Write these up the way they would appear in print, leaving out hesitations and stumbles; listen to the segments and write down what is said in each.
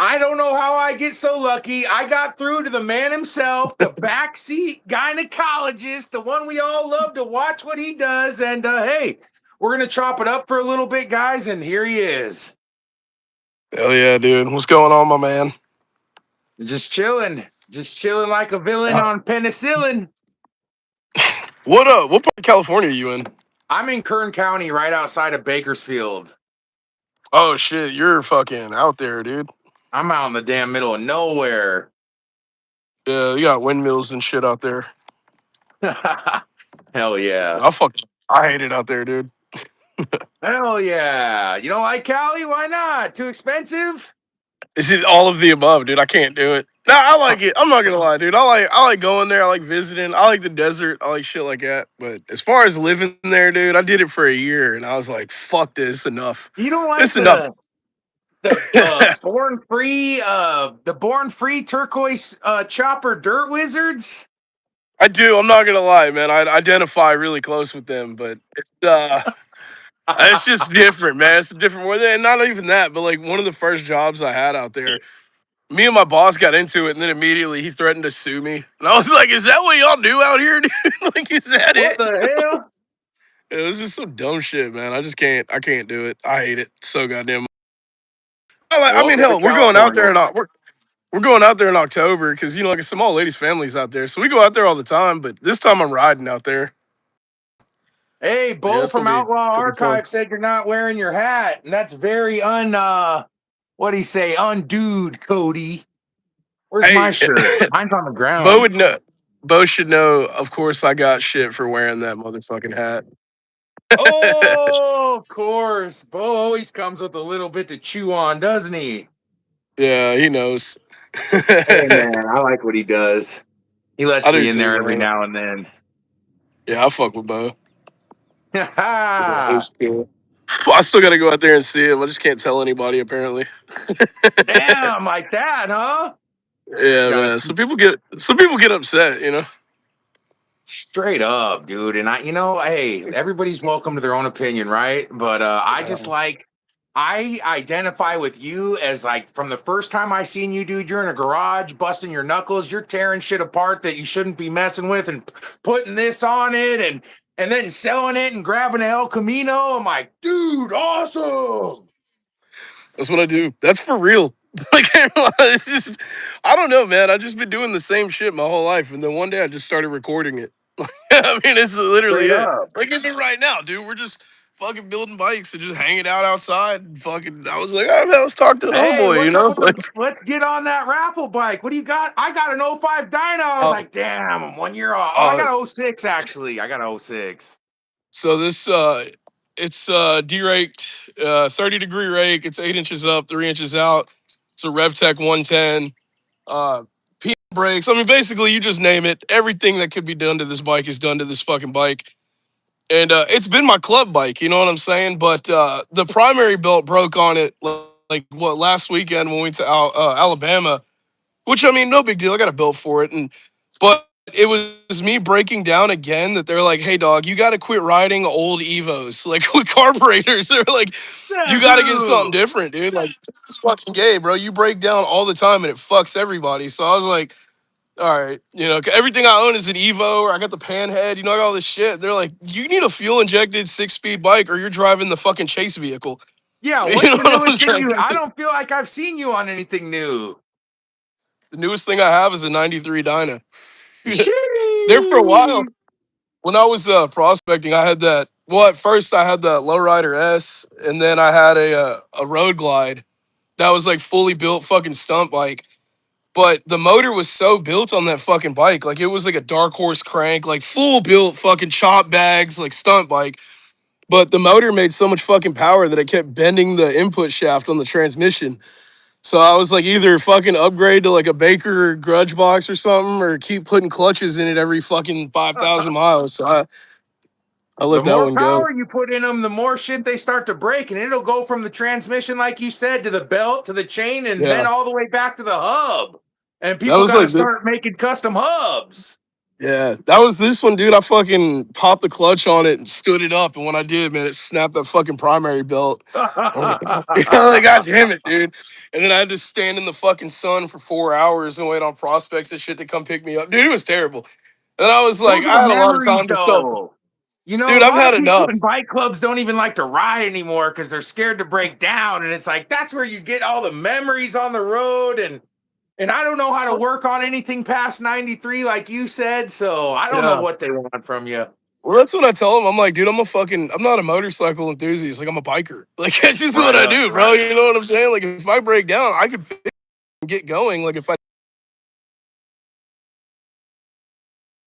I don't know how I get so lucky. I got through to the man himself, the backseat gynecologist, the one we all love to watch what he does. And hey, we're gonna chop it up for a little bit, guys. And here he is, Hell yeah, dude. What's going on, my man? just chilling like a villain Uh, on penicillin. What what part of California are you in? I'm in Kern County, right outside of Bakersfield. Oh shit, you're fucking out there, dude. I'm out in the damn middle of nowhere. Yeah, you got windmills and shit out there. Hell yeah. I hate it out there, dude. Hell yeah. You don't like Cali? Why not? Too expensive? This is all of the above, dude. I can't do it. No, I like it. I'm not gonna lie, dude. I like going there. I like visiting. I like the desert. I like shit like that. But as far as living there, dude, I did it for a year, and I was like, "Fuck this, enough. You don't This like enough." the born free turquoise chopper dirt wizards? I do. I'm not gonna lie, man. I identify really close with them, but it's just different, man. It's a different more than not even that, but like one of the first jobs I had out there, me and my boss got into it, and then immediately he threatened to sue me, and I was like, "Is that what y'all do out here, dude? Like, is that What it?" the hell? It was just some dumb shit, man. I just can't. I can't do it. I hate it so goddamn. I mean, Welcome to hell, we're going out there California. in we're going out there in October because like some old ladies' families out there, so we go out there all the time. But this time I'm riding out there. Hey, Yeah, Bo it's from gonna Outlaw be fun. Archive said you're not wearing your hat, and that's very what do you say, undude, Cody. Where's my Hey, shirt? Mine's on the Bo ground. would know. Bo should know. Of course, I got shit for wearing that motherfucking hat. Oh, of course. Bo always comes with a little bit to chew on, doesn't he? Yeah, he knows. Hey man, I like what he does. He I lets do me in too, there every man. now and then. Yeah, I fuck with Bo. Yeah, Damn, he's cool. I still got to go out there and see him. I just can't tell anybody apparently. like that, huh? Yeah, Gotta man. see Some people get upset, you know. straight up, dude. And hey, everybody's welcome to their own opinion, right? But I identify with you as like from the first time I seen you, dude. You're in a garage busting your knuckles. You're tearing shit apart that you shouldn't be messing with, and putting this on it, and then selling it and grabbing an El Camino. I'm like, dude, awesome. That's what I do. That's for real. Like it's just, I don't know, man. I just been doing the same shit my whole life, and then one day I just started recording it. I mean, it's literally Straight it. up. Like even right now, dude, we're just fucking building bikes and just hanging out outside. And fucking, I was like, oh man, let's talk to the Hey, homeboy, you what's up know? with Like, let's get on that raffle bike. What do you got? I got an '05 dyno. I was uh, like, damn, I'm 1 year off. Oh, I uh, got an '06 actually. I got an '06. so this, it's deraked, 30-degree rake. It's 8 inches up, 3 inches out. It's a RevTech 110. PM brakes. I mean, basically, you just name it. Everything that could be done to this bike is done to this fucking bike. And it's been my club bike, you know what I'm saying? But the primary belt broke on it like what last weekend when we went to Alabama, which I mean, no big deal. I got a belt for it, and but it was me breaking down again that they're like, "Hey, dog, you got to quit riding old Evos like with carburetors." They're like, "You got to get something Dude. different, dude. Like this is fucking gay, bro. You break down all the time and it fucks everybody." So I was like, all right, everything I own is an Evo, or I got the Panhead, I got all this shit. They're like, you need a fuel injected 6-speed bike, or you're driving the fucking chase vehicle. Yeah, You what's know the what I'm newest thing saying? you? I don't feel like I've seen you on anything new. The newest thing I have is a '93 Dyna. There for a while, Sheesh. when I was prospecting, I had that. Well, at first I had the Lowrider S, and then I had a Road Glide that was like fully built fucking stunt bike. But the motor was so built on that fucking bike, like it was like a dark horse crank, like full built fucking chop bags, like stunt bike. But the motor made so much fucking power that it kept bending the input shaft on the transmission. So I was like, either fucking upgrade to like a Baker grudge box or something, or keep putting clutches in it every fucking 5,000 miles. So I The let that more one go. power you put in them, the more shit they start to break, and it'll go from the transmission, like you said, to the belt, to the chain, and then Yeah, all the way back to the hub. And that people was got to like the start making custom hubs. Yeah, that was this one, dude. I fucking popped the clutch on it and stood it up, and when I did, man, it snapped that fucking primary belt. I was like, I was like, God damn it, dude. And then I had to stand in the fucking sun for 4 hours and wait on prospects and shit to come pick me up. Dude, it was terrible. And I was like, Those are I the had a lot of memories, time to sell. though. You know, Dude, a I've lot had of people enough. in bike clubs don't even like to ride anymore because they're scared to break down. And it's like that's where you get all the memories on the road. And I don't know how to work on anything past 93, like you said. So I don't know Yeah. what they want from you. Well, that's what I tell them. I'm like, dude, I'm not a motorcycle enthusiast. Like, I'm a biker. Like, that's just what Right I up, do, bro. right. You know what I'm saying? Like, if I break down, I could get going. Like, if I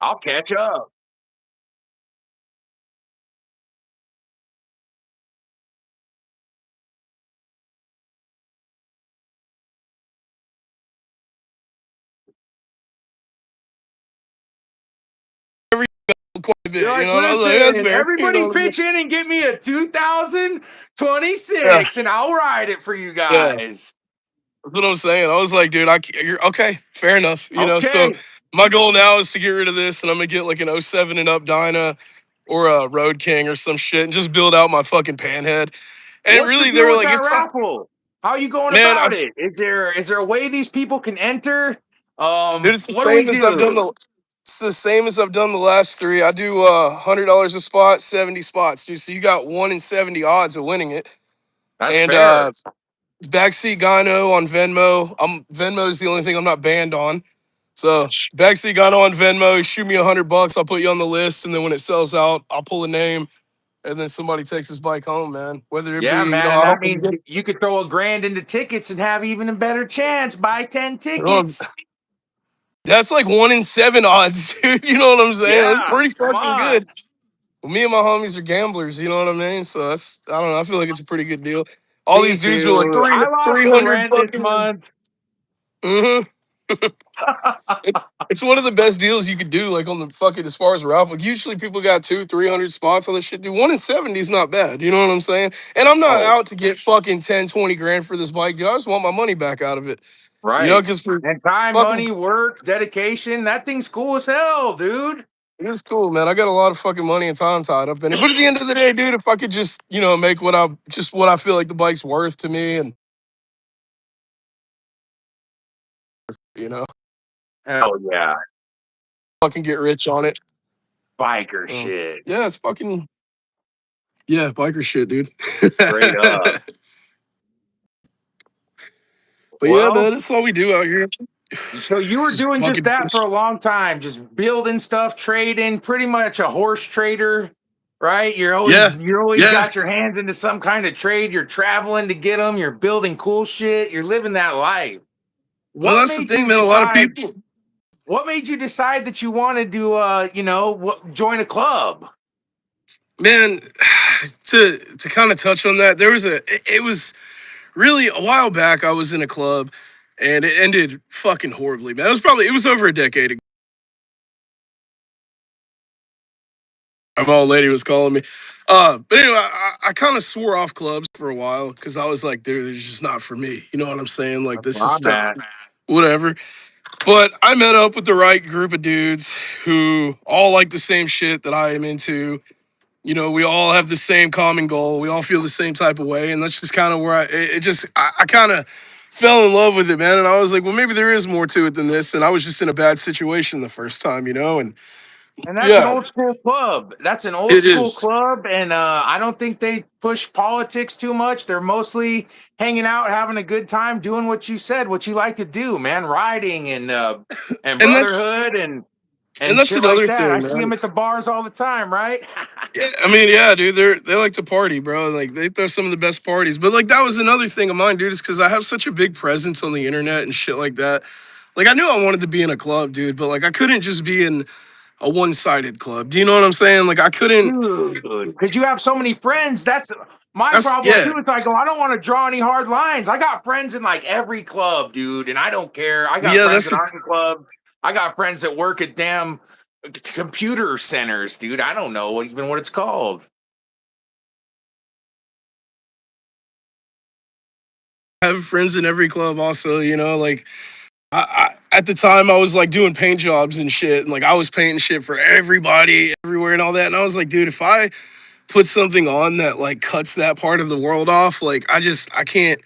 I'll catch up. quite a You're bit, you like, know. And I was like, that's listen, fair. You know everybody what I'm saying? pitch in and get me a Yeah, 2026 and I'll ride it for you yeah. guys. That's what I'm saying. I was like, dude, you're okay. Fair enough. You know, so Okay. my goal now is to get rid of this, and I'm gonna get like an '07 and up Dyna or a Road King or some shit, and just build out my fucking panhead. And What's the really, they deal were with like, that it's not, raffle? How are you going man. about it? Is there a way these people can enter? Dude, it's the What do we same as I've done do? the. It's the same as I've done the last three. I do $100 a spot, 70 spots, dude. So you got 1 in 70 odds of winning it. That's And fair. backseat gyno on Venmo. Venmo is the only thing I'm not banned on. So backseat gyno on Venmo. Shoot me $100. I'll put you on the list, and then when it sells out, I'll pull a name, and then somebody takes his bike home, man. Whether it be, Yeah, you know, man. I That hope means you could throw $1,000 into tickets and have even a better chance. Buy 10 tickets. that's like 1 in 7 odds, dude. You know what I'm saying? That's Yeah, pretty come fucking on. good. Well, me and my homies are gamblers, you know what I mean? So I don't know. I feel like it's a pretty good deal. All Me these dudes are like too. I lost some 300 rent this fucking. month. Mhm. It's one of the best deals you could do, like on the fucking as far as raffle. Like, usually people got 200-300 spots on this shit. Dude, 1 in 70 is not bad. You know what I'm saying? And I'm not Oh, out to get fucking 10-20 grand for this bike, dude. I just want my money back out of it. You know, right. because for And time, fucking, money, work, dedication. That thing's cool as hell, dude. it is cool, man. I got a lot of fucking money and time tied up in it. But at the end of the day, dude, if I could just, you know, make what I feel like the bike's worth to me, and you know, Hell yeah. fucking get rich on it. Biker So, shit. yeah, it's fucking, yeah, biker shit, dude. Straight up. But yeah, man, Well, that's all we do out here. so you were Just doing just fucking, that for a long time, just building stuff, trading, pretty much a horse trader, right? yeah, you're always yeah. got your hands into some kind of trade. You're traveling to get them. You're building cool shit. You're living that life. Well, What that's the made thing, you man. A lot of decide? people. What made you decide that you wanted to, join a club? Man, to kind of touch on that, it was really a while back. I was in a club, and it ended fucking horribly, man. It was over a decade ago. My old lady was calling me. But anyway, I kind of swore off clubs for a while because I was like, dude, it's just not for me. You know what I'm saying? Like, That's this where is I'm stuff, at. whatever. But I met up with the right group of dudes who all like the same shit that I am into. You know, we all have the same common goal. We all feel the same type of way. And that's just kind of where I kind of fell in love with it, man. And I was like, well, maybe there is more to it than this. And I was just in a bad situation the first time, you know? And And that's an yeah, old school club. That's an old it school is. club. And I don't think they push politics too much. They're mostly hanging out, having a good time, doing what you said, what you like to do, man. Riding and And that's brotherhood and and that's shit like another that. I thing, see man. them at the bars all the time, right? Yeah, I mean, yeah, dude, they like to party, bro. Like they throw some of the best parties. But like that was another thing of mine, dude, is because I have such a big presence on the internet and shit like that. Like I knew I wanted to be in a club, dude, but like I couldn't just be in a one-sided club. Do you know what I'm saying? Like I couldn't. Dude, because you have so many friends. That's my That's problem yeah, too. It's like, oh, I don't want to draw any hard lines. I got friends in like every club, dude, and I don't care. I got yeah. friends That's that aren't in clubs. I got friends that work at damn computer centers, dude. I don't know even what it's called. I have friends in every club. Also, you know, like at the time I was like doing paint jobs and shit, and like I was painting shit for everybody, everywhere, and all that. And I was like, dude, if I put something on that like cuts that part of the world off, like I can't.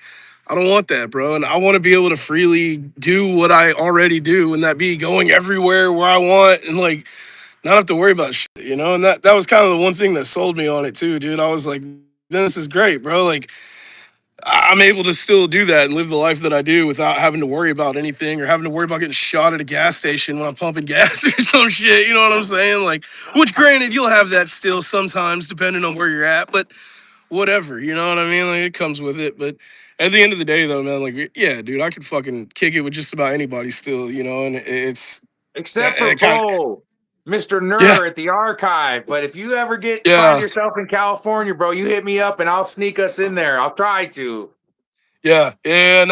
I don't want that, bro. And I want to be able to freely do what I already do, and that be going everywhere where I want, and like not have to worry about shit, you know. And that was kind of the one thing that sold me on it too, dude. I was like, this is great, bro. Like I'm able to still do that and live the life that I do without having to worry about anything or having to worry about getting shot at a gas station when I'm pumping gas or some shit. You know what I'm saying? Like, which granted, you'll have that still sometimes depending on where you're at, but whatever. You know what I mean? Like, it comes with it. But at the end of the day, though, man, like, yeah, dude, I could fucking kick it with just about anybody still, you know, and it's Except for kind of, Bo, Mr. yeah, Ner at the archive. But if you ever find yeah, yourself in California, bro, you hit me up and I'll sneak us in there. I'll try to. yeah. No,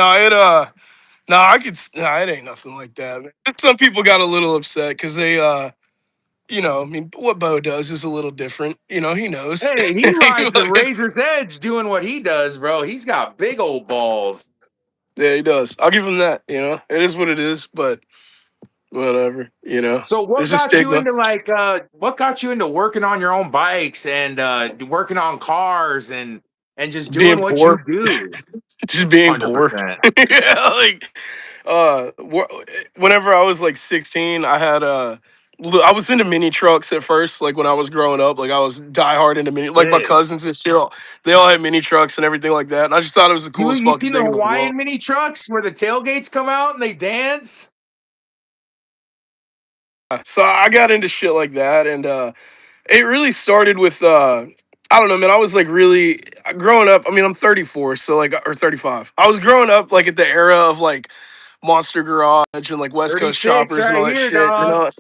no, it ain't nothing like that. Man. Some people got a little upset because they, you know, I mean, what Bo does is a little different. You know, he knows. Hey, he rides the razor's edge doing what he does, bro. He's got big old balls. Yeah, he does. I'll give him that. You know, it is what it is, but whatever. You know, So what there's a got you stigma. into what got you into working on your own bikes and working on cars and just Being doing what you poor, do? just being poor. 100%. Yeah, like whenever I was like 16, I was into mini trucks at first. Like when I was growing up, like I was diehard into mini. Like my Sick. cousins and shit, they all had mini trucks and everything like that. And I just thought it was the You coolest you fucking seen the thing in the world. Hawaiian mini trucks where the tailgates come out and they dance? So I got into shit like that, and it really started with I don't know, man. I was like really growing up. I mean, I'm 34, so like or 35. I was growing up like at the era of like Monster Garage and like West Coast 36 Choppers and all right that here, shit. You dog.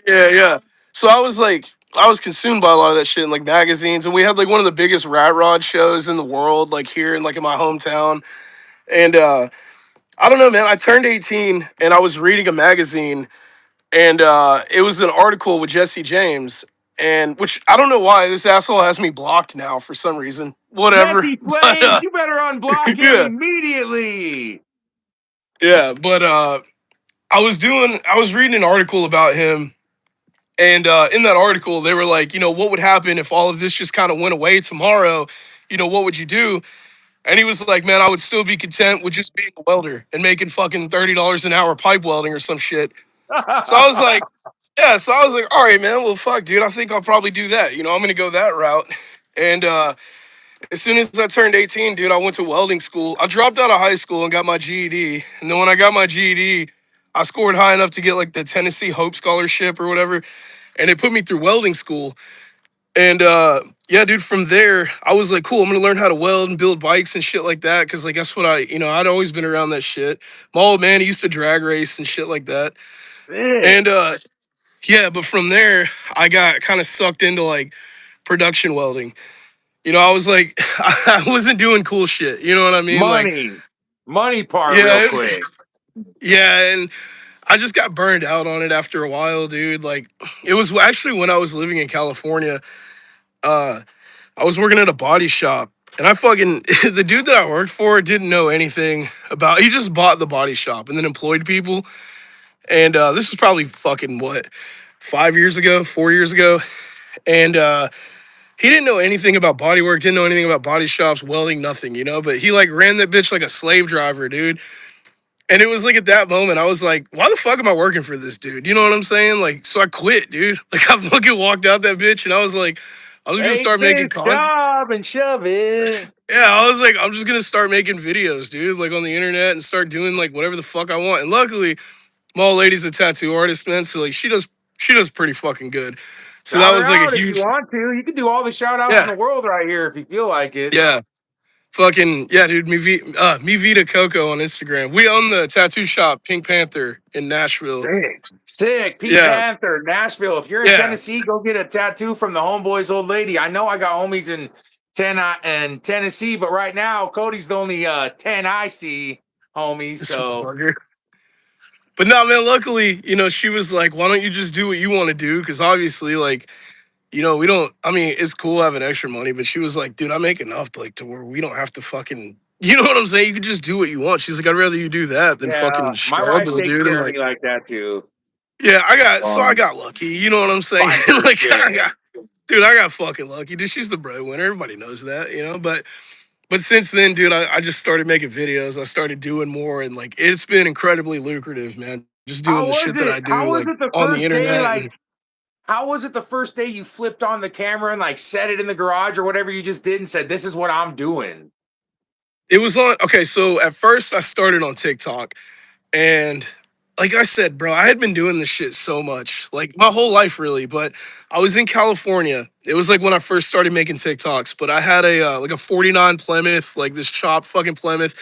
know? Yeah. So I was consumed by a lot of that shit in like magazines, and we had like one of the biggest rat rod shows in the world, like here in like in my hometown. And I don't know, man. I turned 18 and I was reading a magazine, and it was an article with Jesse James, and which I don't know why this asshole has me blocked now for some reason. Whatever, Jesse but Flames, you better unblock him yeah, immediately. but I was reading an article about him, and in that article they were like, you know, what would happen if all of this just kind of went away tomorrow? You know, what would you do? And he was like, man, I would still be content with just being a welder and making fucking $30 an hour pipe welding or some shit. So I was like, yeah. So I was like, all right, man. Well, fuck, dude. I think I'll probably do that. You know, I'm gonna go that route. And as soon as I turned 18, dude, I went to welding school. I dropped out of high school and got my GED. And then when I got my GED, I scored high enough to get like the Tennessee Hope Scholarship or whatever, and it put me through welding school. And yeah, dude, from there, I was like, cool, I'm gonna learn how to weld and build bikes and shit like that. Cause like that's what you know, I'd always been around that shit. My old man, he used to drag race and shit like that. Sick. And yeah, but from there, I got kind of sucked into like production welding. You know, I was like, I wasn't doing cool shit. You know what I mean? Like, Money part real yeah, quick. yeah. And I just got burned out on it after a while, dude. Like, it was actually when I was living in California. Uh, I was working at a body shop, and I fucking, the dude that I worked for didn't know anything about, he just bought the body shop and then employed people. And this was probably fucking what, 5 years ago, 4 years ago. And he didn't know anything about body work, didn't know anything about body shops, welding, nothing, you know. But he like ran that bitch like a slave driver, dude. And it was like at that moment, I was like, why the fuck am I working for this dude? You know what I'm saying? Like, so I quit, dude. Like, I fucking walked out that bitch, and I was like, I was gonna Take start making this content. job and shove it. Yeah, I was like, I'm just gonna start making videos, dude, like on the internet and start doing like whatever the fuck I want. And luckily, my old lady's a tattoo artist, man. So like she does pretty fucking good. So that Shout her was like a out if you huge, want to. You can do all the shout outs in yeah, the world right here if you feel like it. yeah. Fucking yeah, dude. Me Vita Coco on Instagram. We own the tattoo shop Pink Panther in Nashville. Sick. Sick. Pink Yeah, Panther, Nashville. If you're in yeah. Tennessee, go get a tattoo from the homeboy's old lady. I know I got homies in Tennessee, but right now, Cody's the only 10 I see, homies. This So, motherfucker. But no, man. Luckily, you know, she was like, "Why don't you just do what you want to do?" Because obviously, like, you know, we don't. I mean, it's cool having extra money, but she was like, "Dude, I make enough to like to where we don't have to fucking You know what I'm saying? You could just do what you want. She's like, I'd rather you do that than Yeah, fucking my wife struggle, takes dude. And care of me like, like that too. yeah, I Um, got lucky. You know what I'm saying? Biker Like, shit. dude, I got fucking lucky, dude. She's the breadwinner. Everybody knows that, you know. But since then, dude, I just started making videos. I started doing more, and like, it's been incredibly lucrative, man. Just doing How the was shit that it? I How do, was like it the on the first day? internet. Like, And how was it the first day you flipped on the camera and like set it in the garage or whatever you just did and said, "This is what I'm doing." it was on. Okay, so at first I started on TikTok. And like I said, bro, I had been doing this shit so much, like my whole life, really. But I was in California. It was like when I first started making TikToks. But I had a like a '49 Plymouth, like this chopped fucking Plymouth,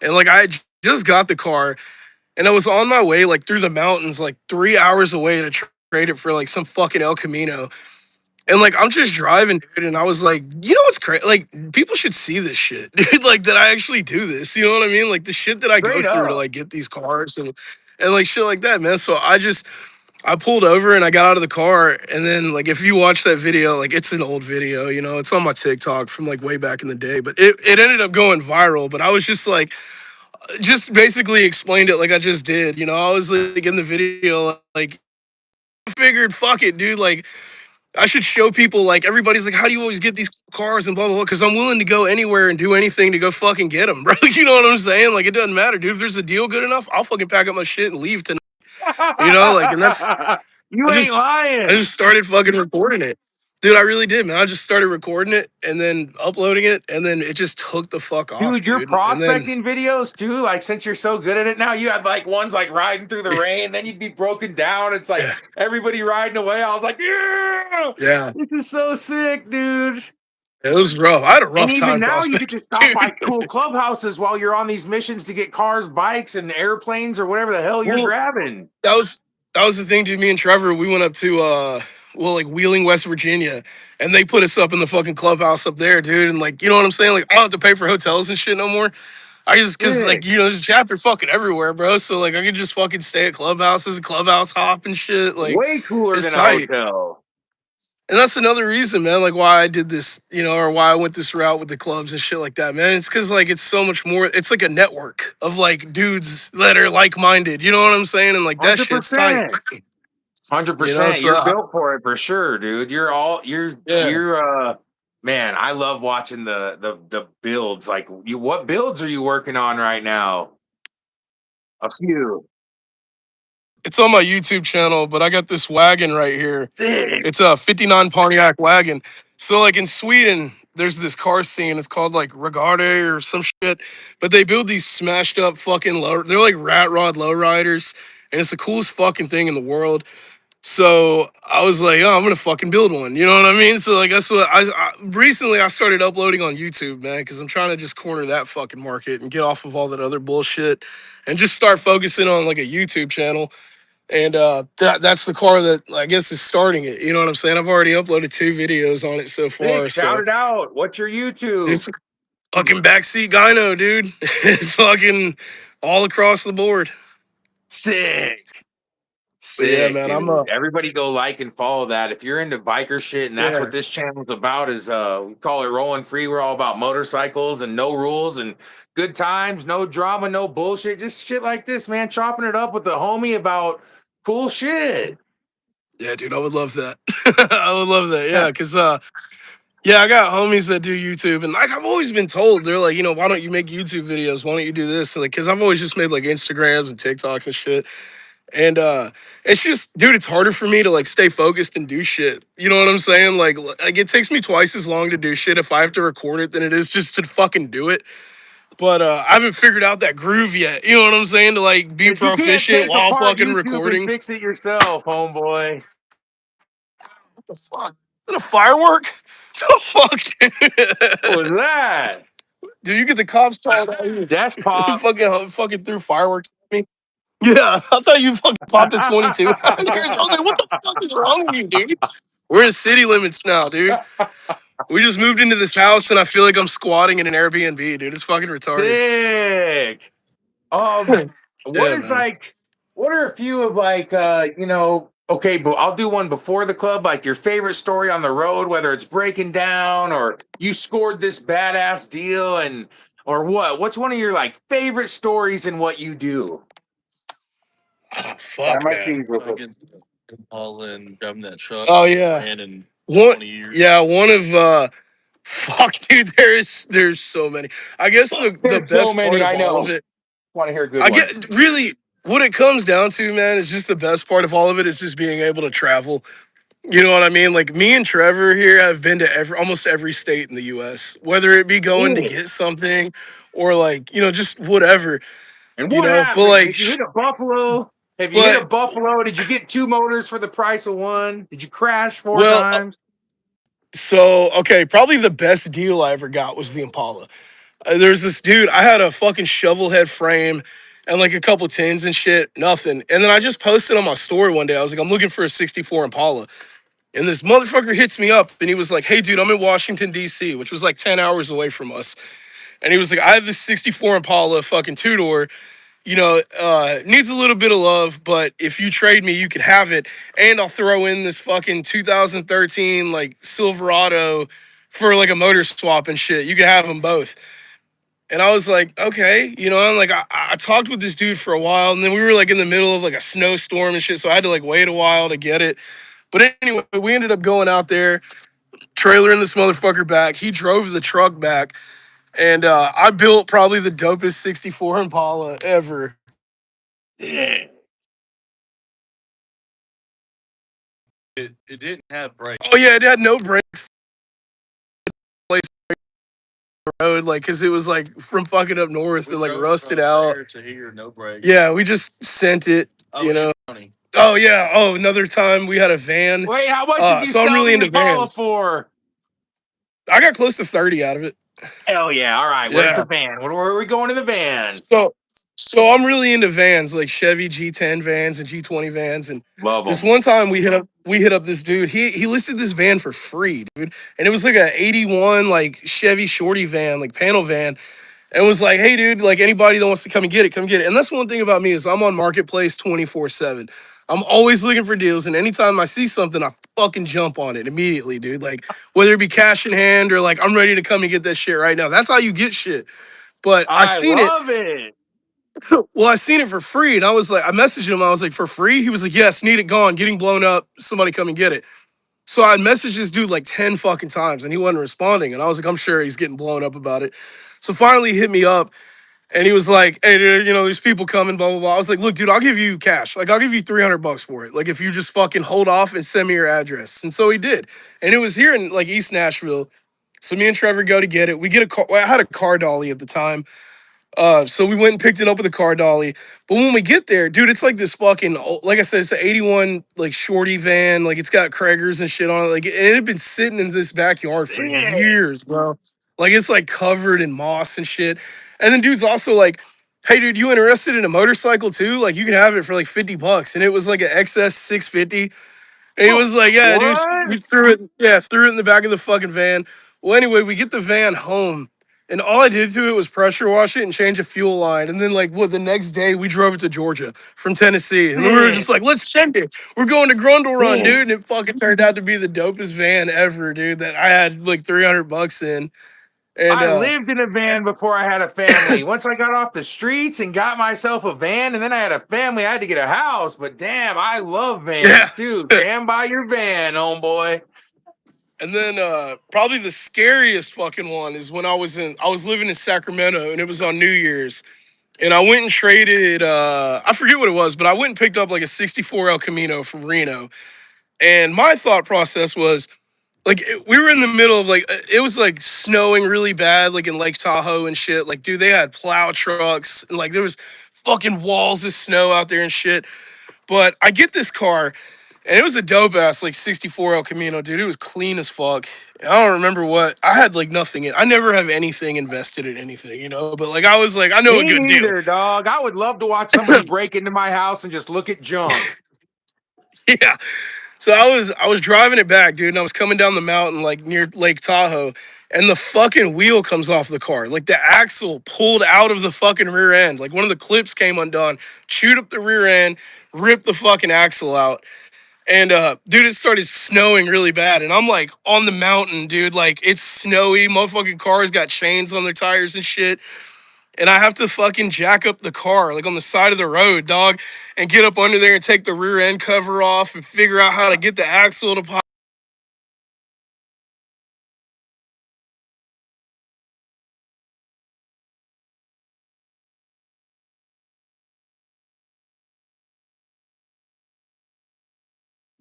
and like I had just got the car, and I was on my way like through the mountains, like 3 hours away to trade it for like some fucking El Camino. And like I'm just driving, dude, and I was like, you know what's crazy? Like people should see this shit, dude. Like that I actually do this. You know what I mean? Like the shit that I go Straight through to up. like get these cars and like shit like that, man. So I pulled over and I got out of the car, and then like if you watch that video, like it's an old video, you know, it's on my TikTok from like way back in the day, but it ended up going viral. But I was just like, just basically explained it like I just did, you know. I was like in the video, like I figured, fuck it, dude, like I should show people, like everybody's like, how do you always get these cars and blah blah blah? Because I'm willing to go anywhere and do anything to go fucking get them, bro. You know what I'm saying? Like it doesn't matter, dude. If there's a deal good enough, I'll fucking pack up my shit and leave tonight. You know, like, and that's You I ain't just I lying. just started fucking recording it, dude. I really did, man. I just started recording it and then uploading it, and then it just took the fuck off, Dude, you're dude. And then prospecting videos too. Like, since you're so good at it now, you had like ones like riding through the rain, then you'd be broken down. It's like yeah, everybody riding away. I was like, yeah, yeah, this is so sick, dude. it was rough. I had a And rough even time now, you get to prospecting, stop dude. by cool clubhouses while you're on these missions to get cars, bikes, and airplanes or whatever the hell you're Well, grabbing. that was that was the thing, dude. Me and Trevor, we went up to well, like Wheeling, West Virginia, and they put us up in the fucking clubhouse up there, dude. And like, you know what I'm saying? Like, I don't have to pay for hotels and shit no more. I just cause like, Sick. you know, there's a chapter fucking everywhere, bro. So like I could just fucking stay at clubhouses and clubhouse hop and shit. Like Way cooler it's than a tight. hotel. And that's another reason, man, like why I did this, you know, or why I went this route with the clubs and shit like that, man. It's cause like it's so much more, it's like a network of like dudes that are like minded. You know what I'm saying? And like that shit's tight. 100%. You know, 100%. so You're built for it for sure, dude. yeah. Man, I love watching the builds. Like, what builds are you working on right now? A few. It's on my YouTube channel, but I got this wagon right here. Sick. It's a '59 Pontiac wagon. So like in Sweden, there's this car scene. It's called like Regarde or some shit. But they build these smashed up fucking low. They're like rat rod lowriders, and it's the coolest fucking thing in the world. So I was like, oh, I'm gonna fucking build one. You know what I mean? So like that's what recently I started uploading on YouTube, man, because I'm trying to just corner that fucking market and get off of all that other bullshit, and just start focusing on like a YouTube channel. And that's the car that I guess is starting it. You know what I'm saying? I've already uploaded 2 videos on it so Sick. far. Shout So it out. What's your YouTube? it's fucking backseat gyno, dude. It's fucking all across the board. Sick. But yeah, Sick, man, dude. Everybody go like and follow that. If you're into biker shit, and that's yeah. what this channel's about, is we call it Rolling Free. We're all about motorcycles and no rules and good times, no drama, no bullshit, just shit like this, man. Chopping it up with the homie about cool shit. Yeah, dude, I would love that. I would love that. Yeah, because yeah, I got homies that do YouTube, and like I've always been told, they're like, you know, why don't you make YouTube videos? Why don't you do this? And, like, because I've always just made like Instagrams and TikToks and shit. And it's just, dude, it's harder for me to like stay focused and do shit. You know what I'm saying? Like it takes me twice as long to do shit if I have to record it than it is just to fucking do it. But I haven't figured out that groove yet. You know what I'm saying? To like be But you can't proficient take while apart fucking YouTube and recording. fix it yourself, homeboy. What the fuck? Is that a firework? The fuck, What dude? was that? Dude, you get the cops called out here. That's You pop. fucking threw fireworks at me. Yeah, I thought you fucking popped a 22 out here. I was like, what the fuck is wrong with you, dude? We're in city limits now, dude. We just moved into this house and I feel like I'm squatting in an Airbnb, dude. It's fucking retarded. Sick. Um, what Yeah, is man. like, what are a few of like, okay, but I'll do one before the club, like your favorite story on the road, whether it's breaking down or you scored this badass deal and or what? What's one of your like favorite stories in what you do? Oh, I fuck, might man. see real I quick. get Impala and driving that truck. Oh yeah. Ran in One 20 years. yeah, one of fuck dude, there's so many. I guess the There's so best part many. of I all of know. it, Want to hear a good I one? get really what it comes down to, man, is just the best part of all of it is just being able to travel. You know what I mean? Like me and Trevor here have been to almost every state in the US, whether it be going to get something or like, just whatever, And what but happened? like Did you hit a buffalo? Have you hit a but buffalo? Did you get two motors for the price of one? Did you crash four well, times? so okay, probably the best deal I ever got was the Impala. There's this dude, I had a fucking shovel head frame and like a couple tins and shit, nothing. And then I just posted on my story one day. I was like, I'm looking for a 64 Impala. And this motherfucker hits me up and he was like, hey, dude, I'm in Washington, D.C., which was like 10 hours away from us. And he was like, I have this 64 Impala, fucking two door, needs a little bit of love, but if you trade me, you can have it. And I'll throw in this fucking 2013 like Silverado for like a motor swap and shit. You can have them both. And I was like, okay, I'm like, I talked with this dude for a while, and then we were like in the middle of like a snowstorm and shit, so I had to like wait a while to get it. But anyway, we ended up going out there, trailering this motherfucker back. He drove the truck back, and I built probably the dopest 64 Impala ever. Yeah. It didn't have brakes. Oh yeah, it had no brakes. Place road, like, cause it was like from fucking up north We and like drove rusted from out. there to here, no brakes. Yeah, we just sent it, Oh, you and know. money. Oh yeah. Oh, another time we had a van. Wait, how much did you So I'm sell really the into Impala vans. for? I got close to 30 out of it. Hell yeah! All right, where's Yeah. the van? Where are we going to the van? So I'm really into vans, like Chevy G10 vans and G20 vans. And Love this them. one time we hit up this dude. He listed this van for free, dude. And it was like a 81 like Chevy Shorty van, like panel van. And was like, hey dude, like anybody that wants to come and get it, come get it. And that's one thing about me is I'm on marketplace 24/7. I'm always looking for deals, and anytime I see something, I fucking jump on it immediately, dude. Like whether it be cash in hand or like I'm ready to come and get that shit right now. That's how you get shit. But I I seen it. love it. Well, I seen it for free, and I was like, I messaged him. I was like, for free? He was like, yes, need it gone, getting blown up. Somebody come and get it. So I messaged this dude like 10 fucking times, and he wasn't responding. And I was like, I'm sure he's getting blown up about it. So finally, he hit me up, and he was like, hey, dude, there's people coming, blah blah blah. I was like, look, dude, I'll give you cash. Like, I'll give you $300 for it. Like, if you just fucking hold off and send me your address. And so he did, and it was here in like East Nashville. So me and Trevor go to get it. We get a car. Well, I had a car dolly at the time. So we went and picked it up with a car dolly. But when we get there, dude, it's like this fucking, like I said, it's an 81 like shorty van. Like it's got Krager's and shit on it. Like it had been sitting in this backyard for Yeah. years, bro. Like it's like covered in moss and shit. And then dude's also like, hey dude, you interested in a motorcycle too? Like you can have it for like $50. And it was like an XS 650. And he was like, yeah, dude, What? we threw it in the back of the fucking van. Well, anyway, we get the van home, and all I did to it was pressure wash it and change a fuel line. And then, like, the next day we drove it to Georgia from Tennessee. And we were Yeah. just like, let's send it. We're going to Grundle Run, Yeah. dude. And it fucking turned out to be the dopest van ever, dude, that I had like $300 in. And I lived in a van before I had a family. Once I got off the streets and got myself a van, and then I had a family, I had to get a house. But damn, I love yeah. vans too. Stand by your van, homeboy. And then probably the scariest fucking one is when I was living in Sacramento, and it was on New Year's. And I went and traded, I forget what it was, but I went and picked up like a 64 El Camino from Reno. And my thought process was like, we were in the middle of like, it was like snowing really bad, like in Lake Tahoe and shit. Like, dude, they had plow trucks and like there was fucking walls of snow out there and shit. But I get this car, and it was a dope ass like 64 El Camino, dude. It was clean as fuck. I don't remember what I had like nothing in. I never have anything invested in anything, but like I was like, I know a Me good deal. neither, dog. I would love to watch somebody break into my house and just look at junk. Yeah. So I was driving it back, dude, and I was coming down the mountain like near Lake Tahoe, and the fucking wheel comes off the car. Like the axle pulled out of the fucking rear end. Like one of the clips came undone, chewed up the rear end, ripped the fucking axle out. And dude, it started snowing really bad. And I'm like on the mountain, dude. Like it's snowy. Motherfucking cars got chains on their tires and shit. And I have to fucking jack up the car, like on the side of the road, dog, and get up under there and take the rear end cover off and figure out how to get the axle to pop.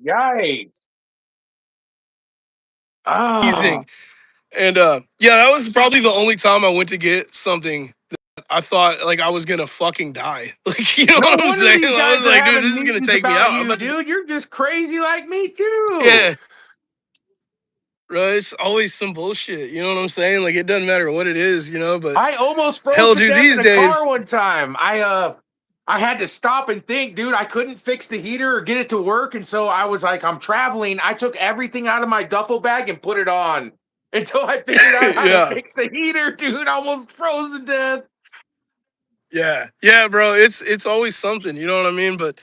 Yikes. Oh, And yeah, that was probably the only time I went to get something that I thought like I was gonna fucking die. Like, you know no what I'm wonder saying? these I guys was are like, dude, having this is gonna meetings take me about out. I'm you, about to, dude. You're just crazy like me too. yeah, right. It's always some bullshit. You know what I'm saying? Like, it doesn't matter what it is, you know. But I almost froze hell, to dude, death in these a car days, one time. I had to stop and think, dude. I couldn't fix the heater or get it to work, and so I was like, I'm traveling. I took everything out of my duffel bag and put it on until I figured out how to yeah, fix the heater, dude. I almost froze to death. yeah, bro. It's always something. You know what I mean? But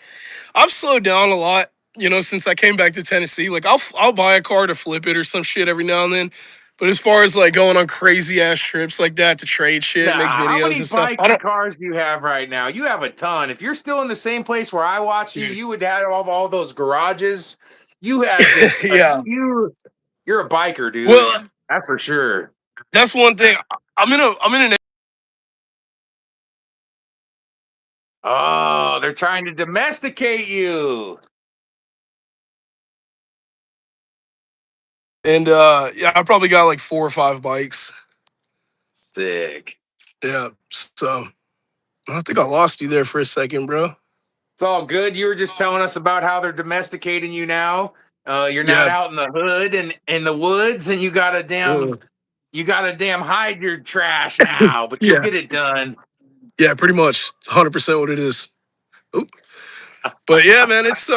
I've slowed down a lot, you know, since I came back to Tennessee. Like I'll buy a car to flip it or some shit every now and then. But as far as like going on crazy ass trips like that to trade shit, make Nah, how videos many and stuff, bikes I and don't. cars do you have right now? You have a ton. If you're still in the same place where I watch you, Dude. you would have all those garages. You had just Yeah. you're a biker, dude. Well, That's for sure. that's one thing. I'm in an Oh, they're trying to domesticate you. and yeah, I probably got like 4 or 5 bikes. Sick. Yeah. So I think I lost you there for a second, bro. It's all good. You were just telling us about how they're domesticating you now. You're not Yeah. out in the hood and in the woods, and Uh, you gotta damn hide your trash now, but you'll yeah. get it done. Yeah, pretty much 100% what it is. Oop. But yeah, man, it's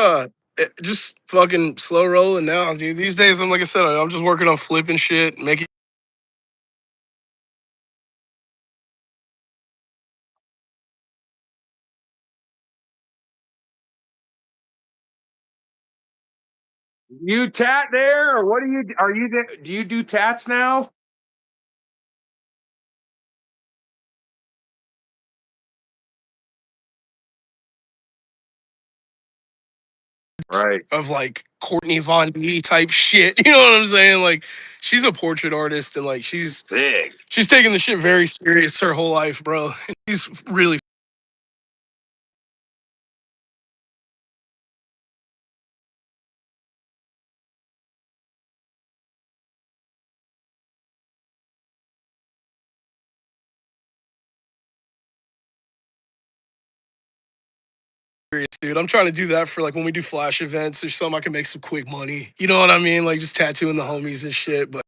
just fucking slow rolling now, dude. These days, I'm like I said, I'm just working on flipping shit, making. You tat there, or what do you do tats now? Right. Of like Courtney Von D type shit. You know what I'm saying? Like she's a portrait artist and like Sick. she's taking the shit very serious her whole life, bro. And she's really serious, dude. I'm trying to do that for like when we do flash events or something. I can make some quick money. You know what I mean? Like just tattooing the homies and shit. But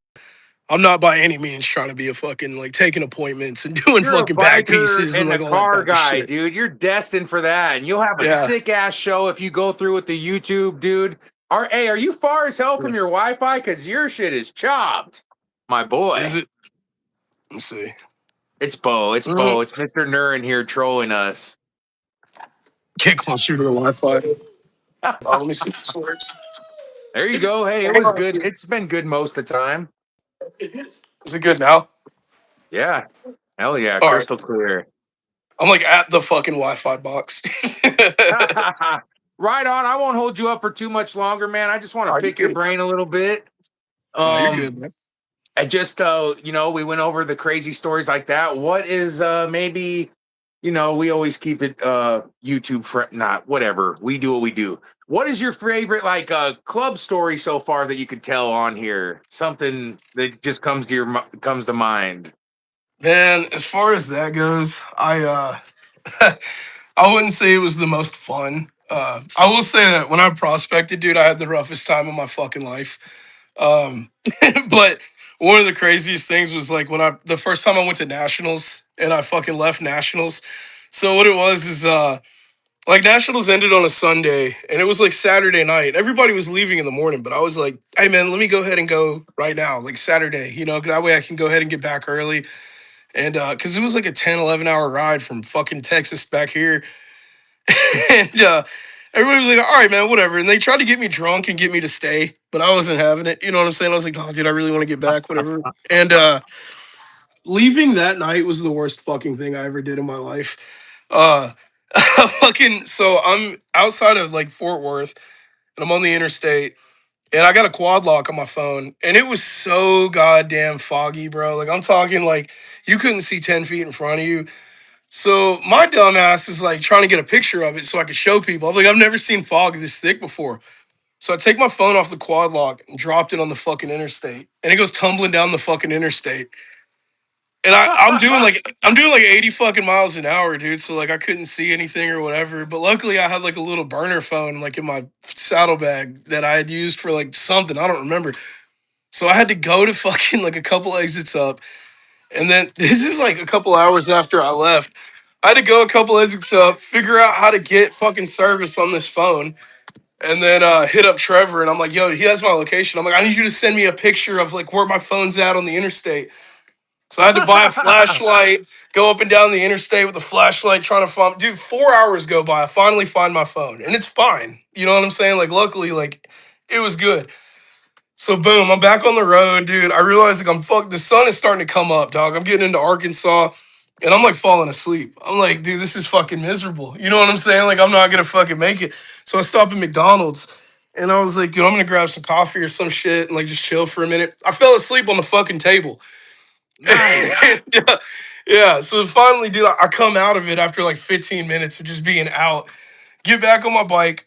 I'm not by any means trying to be a fucking like taking appointments and doing You're a fucking back biker pieces and and a like all that car type of guy, shit. dude. You're destined for that, and you'll have a Yeah. sick ass show if you go through with the YouTube, dude. Are you far as hell from your Wi-Fi? Because your shit is chopped, my boy. Is it? Let me see. It's Bo. It's Mhm. Bo. It's Mr. Nurin here trolling us. Get closer to the Wi-Fi. Oh, let me see if this works. There you go. Hey, it was good. It's been good most of the time. Is it good now? Yeah. Hell yeah. All right. Crystal clear. I'm like at the fucking Wi-Fi box. Right on. I won't hold you up for too much longer, man. I just want to Are you pick your good? brain a little bit. No, you're Um, good, man. I just we went over the crazy stories like that. What is maybe, we always keep it YouTube not whatever. We do what we do. What is your favorite like club story so far that you could tell on here? Something that just comes to mind. Man, as far as that goes, I wouldn't say it was the most fun. I will say that when I prospected, dude, I had the roughest time of my fucking life. Um, but one of the craziest things was like when the first time I went to nationals and I fucking left nationals. So what it was is like nationals ended on a Sunday and it was like Saturday night. Everybody was leaving in the morning, but I was like, hey man, let me go ahead and go right now, like Saturday, you know, 'cause that way I can go ahead and get back early. And because it was like a 10, 11 hour ride from fucking Texas back here. And everybody was like, all right, man, whatever. And they tried to get me drunk and get me to stay, but I wasn't having it. You know what I'm saying? I was like, oh, dude, I really want to get back, whatever. And leaving that night was the worst fucking thing I ever did in my life. Uh, so I'm outside of like Fort Worth and I'm on the interstate and I got a quad lock on my phone and it was so goddamn foggy, bro. Like I'm talking like you couldn't see 10 feet in front of you. So my dumb ass is like trying to get a picture of it so I could show people. I'm like, I've never seen fog this thick before. So I take my phone off the quad lock and dropped it on the fucking interstate. And it goes tumbling down the fucking interstate. And I'm doing like 80 fucking miles an hour, dude. So like I couldn't see anything or whatever. But luckily I had like a little burner phone like in my saddlebag that I had used for like something. I don't remember. So I had to go to fucking like a couple exits up. And then this is like a couple hours after I left. I had to go a couple exits up, figure out how to get fucking service on this phone, and then hit up Trevor. And I'm like, yo, he has my location. I'm like, I need you to send me a picture of like where my phone's at on the interstate. So I had to buy a flashlight, go up and down the interstate with a flashlight trying to find. Dude, 4 hours go by. I finally find my phone, and it's fine. You know what I'm saying? Like, luckily, like, it was good. So boom, I'm back on the road, dude. I realize like I'm fucked. The sun is starting to come up, dog. I'm getting into Arkansas, and I'm like falling asleep. I'm like, dude, this is fucking miserable. You know what I'm saying? Like, I'm not gonna fucking make it. So I stop at McDonald's, and I was like, dude, I'm gonna grab some coffee or some shit and like just chill for a minute. I fell asleep on the fucking table. Nice. And, yeah, so finally, dude, I come out of it after like 15 minutes of just being out, get back on my bike,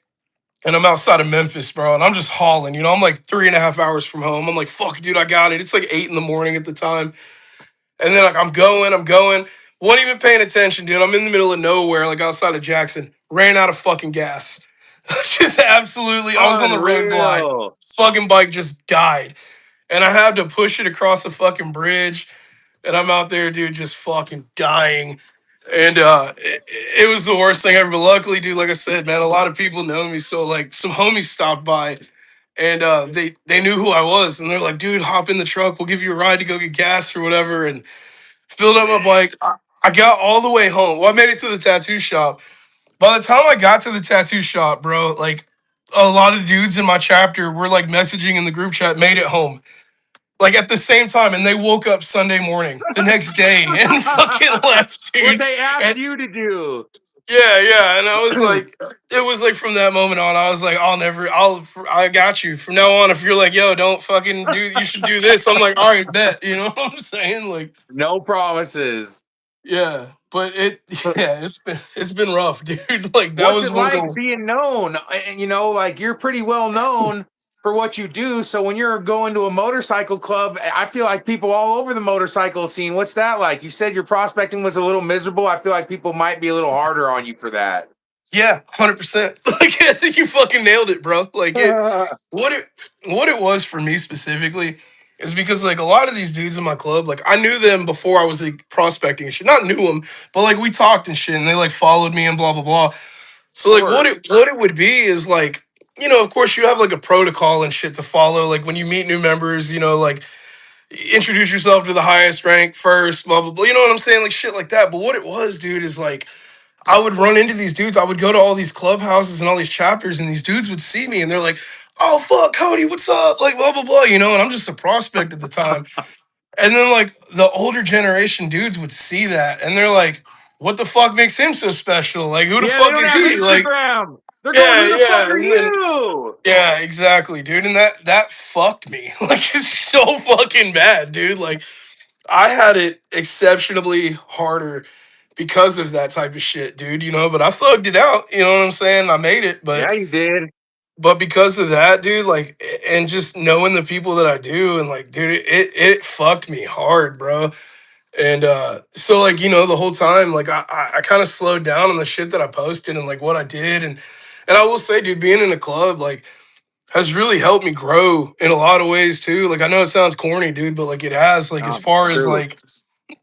and I'm outside of Memphis, bro, and I'm just hauling. You know, I'm like 3.5 hours from home. I'm like, fuck, dude, I got it. It's like 8 in the morning at the time. And then like I'm going, wasn't even paying attention, dude. I'm in the middle of nowhere, like outside of Jackson, ran out of fucking gas. Just absolutely, I was on the road glide. Unreal. Fucking bike just died. And I had to push it across the fucking bridge. And I'm out there, dude, just fucking dying. And it was the worst thing ever. But luckily, dude, like I said, man, a lot of people know me. So like some homies stopped by and they knew who I was. And they're like, dude, hop in the truck. We'll give you a ride to go get gas or whatever. And filled up my bike. I got all the way home. Well, I made it to the tattoo shop. By the time I got to the tattoo shop, bro, like a lot of dudes in my chapter were like messaging in the group chat, made it home like at the same time, and they woke up Sunday morning the next day and fucking left, What dude. they asked And you to do. yeah, and I was like, it was like from that moment on, I was like, I got you. From now on, if you're like, yo, don't fucking do, you should do this. I'm like, all right, bet. You know what I'm saying? Like, No promises. yeah, but it's been rough, dude. Like that What's was it one of like the being known? And you know, like you're pretty well known for what you do. So when you're going to a motorcycle club, I feel like people all over the motorcycle scene. What's that like? You said your prospecting was a little miserable. I feel like people might be a little harder on you for that. yeah, 100%. Like I think you fucking nailed it, bro. Like what it was for me specifically is because like a lot of these dudes in my club, like I knew them before I was like prospecting and shit. Not knew them, but like we talked and shit, and they like followed me and blah blah blah. So like what it would be is like, you know, of course you have like a protocol and shit to follow. Like when you meet new members, you know, like introduce yourself to the highest rank first, blah blah blah. You know what I'm saying? Like shit like that. But what it was, dude, is like I would run into these dudes. I would go to all these clubhouses and all these chapters, and these dudes would see me and they're like, oh, fuck, Cody, what's up? Like, blah, blah, blah, you know, and I'm just a prospect at the time. And then, like, the older generation dudes would see that and they're like, what the fuck makes him so special? Like, who the Yeah, they fuck don't is have he? Like, Instagram. They're going, yeah, who the fuck yeah. are And then, you? yeah, exactly, dude. And that fucked me. Like, it's so fucking bad, dude. Like, I had it exceptionally harder because of that type of shit, dude, you know, but I thugged it out, you know what I'm saying? I made it, Yeah, you did. but because of that, dude, like and just knowing the people that I do and like, dude, it fucked me hard, bro. And so like, you know, the whole time, like I kind of slowed down on the shit that I posted and like what I did. And I will say, dude, being in a club, like has really helped me grow in a lot of ways too. Like I know it sounds corny, dude, but like it has, like as Oh, far as true. like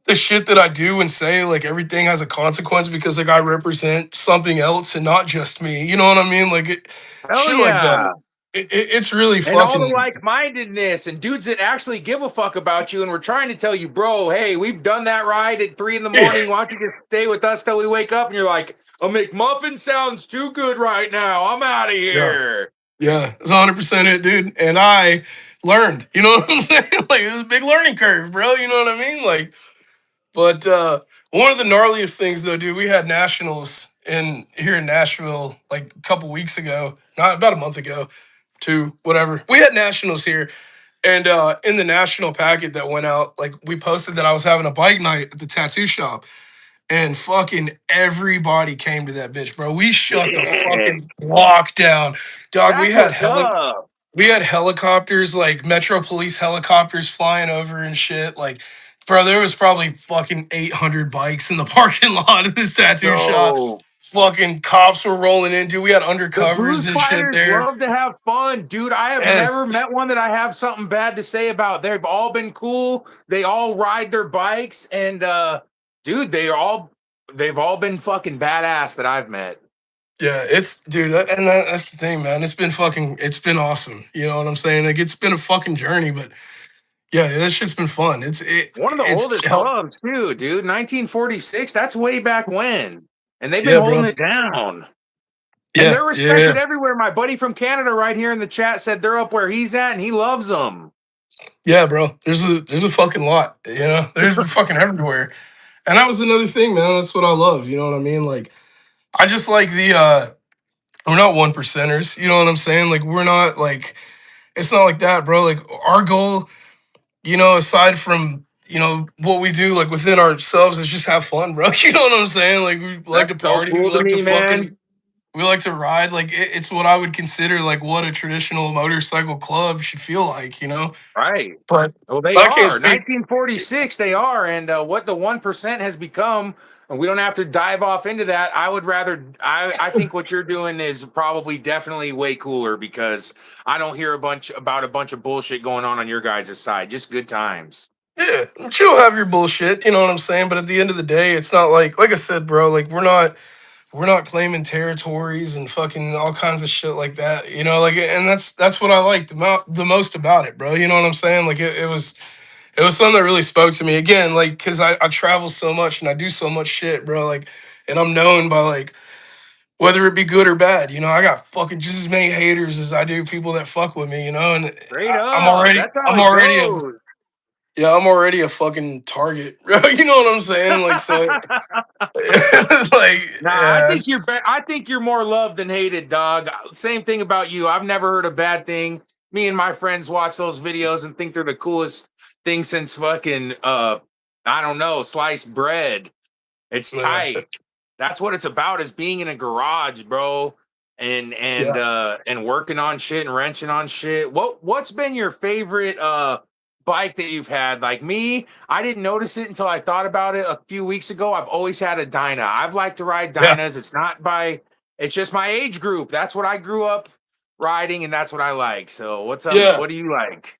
the shit that I do and say, like everything has a consequence because like I represent something else and not just me. You know what I mean? Like Hell shit like that. yeah. It's really And all the fucking like-mindedness and dudes that actually give a fuck about you and we're trying to tell you, bro, hey, we've done that ride at 3 in the morning. Why don't you just stay with us till we wake up? And you're like, A McMuffin sounds too good right now. I'm out of here. Yeah, it's 100% it, dude. And I learned, you know what I'm saying? Like, it was a big learning curve, bro. You know what I mean? Like, but one of the gnarliest things, though, dude, we had nationals here in Nashville like a couple weeks ago, not about a month ago, two, whatever. We had nationals here, and in the national packet that went out, like we posted that I was having a bike night at the tattoo shop, and fucking everybody came to that bitch, bro. We shut the Yeah. fucking block down, dog. That's what's up. We had helicopters, like Metro Police helicopters flying over and shit. Like, bro, there was probably fucking 800 bikes in the parking lot of this tattoo shop. No. Fucking cops were rolling in, dude. We had The undercovers booze and shit fighters there. love to have fun, dude. I have Yes. never met one that I have something bad to say about. They've all been cool. They all ride their bikes, and dude, they've all been fucking badass that I've met. Yeah, it's dude, that's the thing, man. It's been awesome. You know what I'm saying? Like, it's been a fucking journey, but yeah, that shit's been fun. One of the It's oldest helped. clubs, too, dude. 1946. That's way back when, and they've been Yeah, bro. holding it down. And Yeah, they're respected everywhere. My buddy from Canada right here in the chat said they're up where he's at, and he loves them. yeah, bro. There's a fucking lot. You know, there's fucking everywhere. And that was another thing, man. That's what I love. You know what I mean? Like, I just like we're not one percenters. You know what I'm saying? Like, we're not like, it's not like that, bro. Like, our goal, you know, aside from, you know, what we do, like, within ourselves is just have fun, bro. You know what I'm saying? Like, we like to That's so party. cool to me, man. We like to ride. Like, it's what I would consider, like, what a traditional motorcycle club should feel like, you know? Right. But Well, they I can't are. speak. 1946, they are. And what the 1% has become, and we don't have to dive off into that. I would rather, I think what you're doing is probably definitely way cooler because I don't hear about a bunch of bullshit going on your guys' side. Just good times. Yeah, you'll have your bullshit, you know what I'm saying? But at the end of the day, it's not like I said, bro, like we're not claiming territories and fucking all kinds of shit like that, you know, like, and that's what I liked the most about it, bro. You know what I'm saying? Like, it was something that really spoke to me again, like, because I travel so much and I do so much shit, bro, like, and I'm known by, like, whether it be good or bad, you know, I got fucking just as many haters as I do people that fuck with me, you know, and Straight up. That's how I'm it already a goes. yeah, I'm already a fucking target. You know what I'm saying? Like, so it's like, Nah, I yeah, think I think you're more loved than hated, dog. Same thing about you. I've never heard a bad thing. Me and my friends watch those videos and think they're the coolest thing since fucking I don't know, sliced bread. It's yeah, tight. That's what it's about, is being in a garage, bro, and working on shit and wrenching on shit. What's been your favorite bike that you've had? Like me, I didn't notice it until I thought about it a few weeks ago. I've always had a Dyna. I've liked to ride yeah, Dynas. It's just my age group. That's what I grew up riding, and that's what I like. So what's up? yeah. What do you like?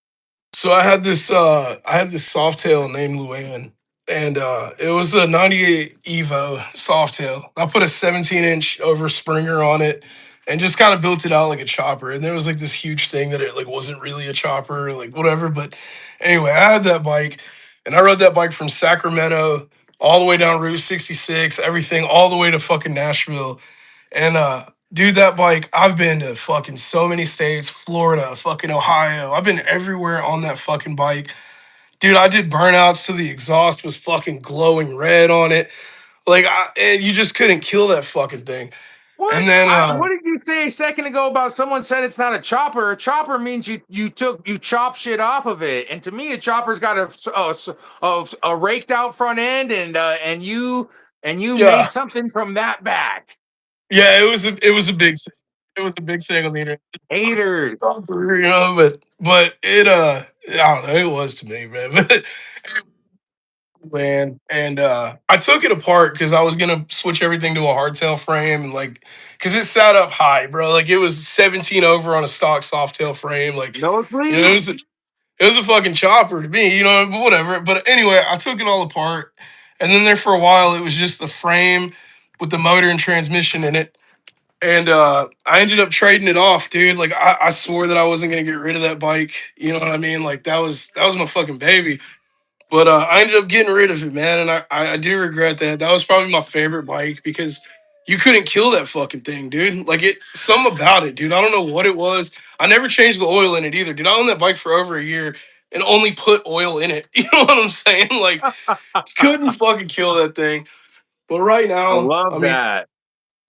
So I had this Softail named Luann, and it was a 98 Evo Softail. I put a 17-inch over Springer on it and just kind of built it out like a chopper. And there was like this huge thing that it like wasn't really a chopper, like whatever. But anyway, I had that bike and I rode that bike from Sacramento all the way down Route 66, everything all the way to fucking Nashville. And dude, that bike, I've been to fucking so many states, Florida, fucking Ohio. I've been everywhere on that fucking bike. Dude, I did burnouts so the exhaust was fucking glowing red on it. Like, and you just couldn't kill that fucking thing. What? And then What did you say a second ago about someone said it's not a chopper? A chopper means you chop shit off of it, and to me, a chopper's got a raked out front end, and you yeah, made something from that back. yeah, it was a big thing. It was a big thing on the internet. Haters. You know, but it I don't know, it was to me, man. But man. And I took it apart because I was gonna switch everything to a hardtail frame and like because it sat up high, bro. Like it was 17 over on a stock softail frame. Like, No you know, sleep. it was a fucking chopper to me, you know, but whatever. But anyway, I took it all apart. And then there for a while it was just the frame with the motor and transmission in it. And I ended up trading it off, dude. Like I swore that I wasn't gonna get rid of that bike. You know what I mean? Like that was my fucking baby. But I ended up getting rid of it, man, and I do regret that. That was probably my favorite bike because you couldn't kill that fucking thing, dude. Like something about it, dude. I don't know what it was. I never changed the oil in it either, dude. I owned that bike for over a year and only put oil in it. You know what I'm saying? Like, couldn't fucking kill that thing. But right I now, I love mean, that.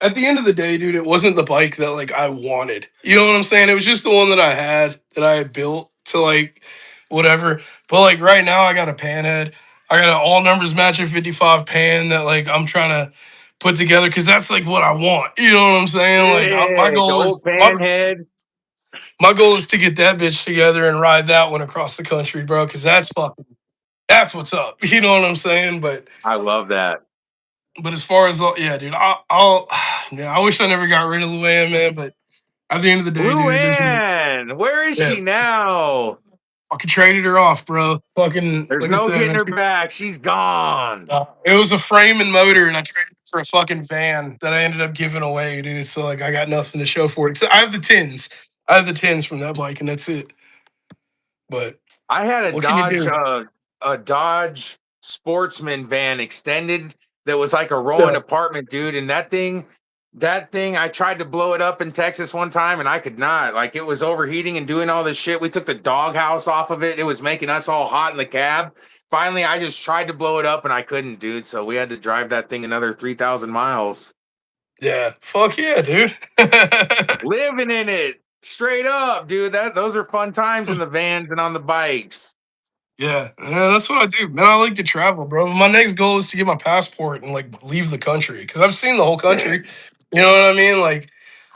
at the end of the day, dude, it wasn't the bike that like I wanted. You know what I'm saying? It was just the one that I had built to like whatever. But like right now, I got a panhead. I got an all numbers matching 55 pan that like I'm trying to put together because that's like what I want. You know what I'm saying? Like my Sick, goal is old panhead. my goal is to get that bitch together and ride that one across the country, bro. Because that's what's up. You know what I'm saying? I love that. But as far as yeah, dude, I'll yeah, I wish I never got rid of Luann, man. But at the end of the day, dude, Luann, where is yeah, she now? fucking traded her off, bro. Fucking There's like I no said, getting man, her back. She's gone. it was a frame and motor, and I traded it for a fucking van that I ended up giving away, dude. So like, I got nothing to show for it. So I have the tins. I have the tins from that bike, and that's it. But I had what can you do? A Dodge Sportsman van extended that was like a rolling Yeah. apartment, dude. And that thing, I tried to blow it up in Texas one time and I could not. Like it was overheating and doing all this shit. We took the doghouse off of it. It was making us all hot in the cab. Finally, I just tried to blow it up and I couldn't, dude. So we had to drive that thing another 3,000 miles. Yeah, fuck yeah, dude. Living in it. Straight up, dude. Those are fun times in the vans and on the bikes. Yeah, that's what I do, man. I like to travel, bro. My next goal is to get my passport and like leave the country because I've seen the whole country. You know what I mean? Like,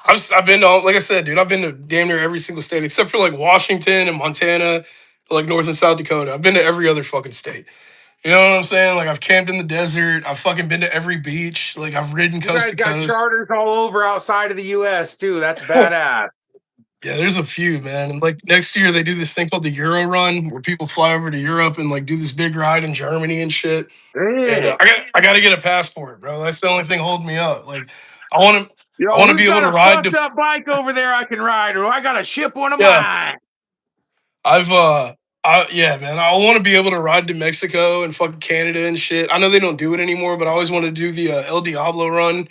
I've been to, like I said, dude, I've been to damn near every single state except for like Washington and Montana, like North and South Dakota. I've been to every other fucking state. You know what I'm saying? Like, I've camped in the desert. I've fucking been to every beach. Like, I've ridden You coast guys to got coast. charters all over outside of the US too. That's badass. Yeah, there's a few, man. And like next year they do this thing called the Euro Run where people fly over to Europe and like do this big ride in Germany and shit. And Sick. I got to get a passport, bro. That's the only thing holding me up. Like I Yo, want to who's be able got to a ride to fucked up bike over there I can ride, or I gotta ship one of yeah. mine? I've yeah, man. I want to be able to ride to Mexico and fucking Canada and shit. I know they don't do it anymore, but I always wanted to do the El Diablo run,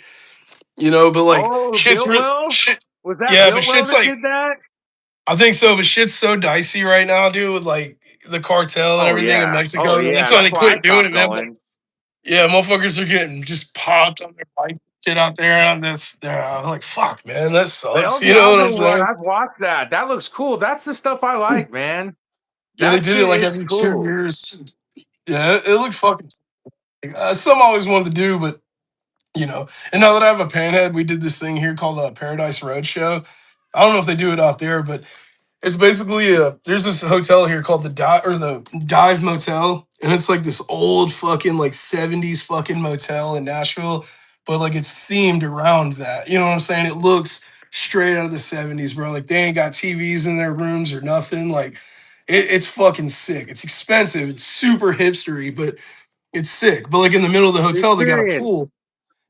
you know, but like Oh, Builtwell? shit Was that yeah, but Builtwell shit's that like did that? I think so, but shit's so dicey right now, dude, with like the cartel and Oh everything in yeah. Oh Mexico. yeah. That's why That's they why I quit doing stopped it, man. But going. yeah, motherfuckers are getting just popped on their bike shit out there. And I'm like, fuck, man, that The El sucks. You know what I'm Diablo run, saying? I've watched that. That looks cool. That's the stuff I like, man. Yeah, they That did it shit like is every two cool. years. Yeah, it looked fucking. Some I always wanted to do, but you know. And now that I have a panhead, we did this thing here called Paradise Roadshow. I don't know if they do it out there, but it's basically there's this hotel here called the Dive Motel, and it's like this old fucking like 70s fucking motel in Nashville, but like it's themed around that. You know what I'm saying? It looks straight out of the 70s, bro. Like they ain't got TVs in their rooms or nothing. Like it's fucking sick. It's expensive. It's super hipstery, but it's sick. But like in the middle of the The hotel, they got a experience. pool.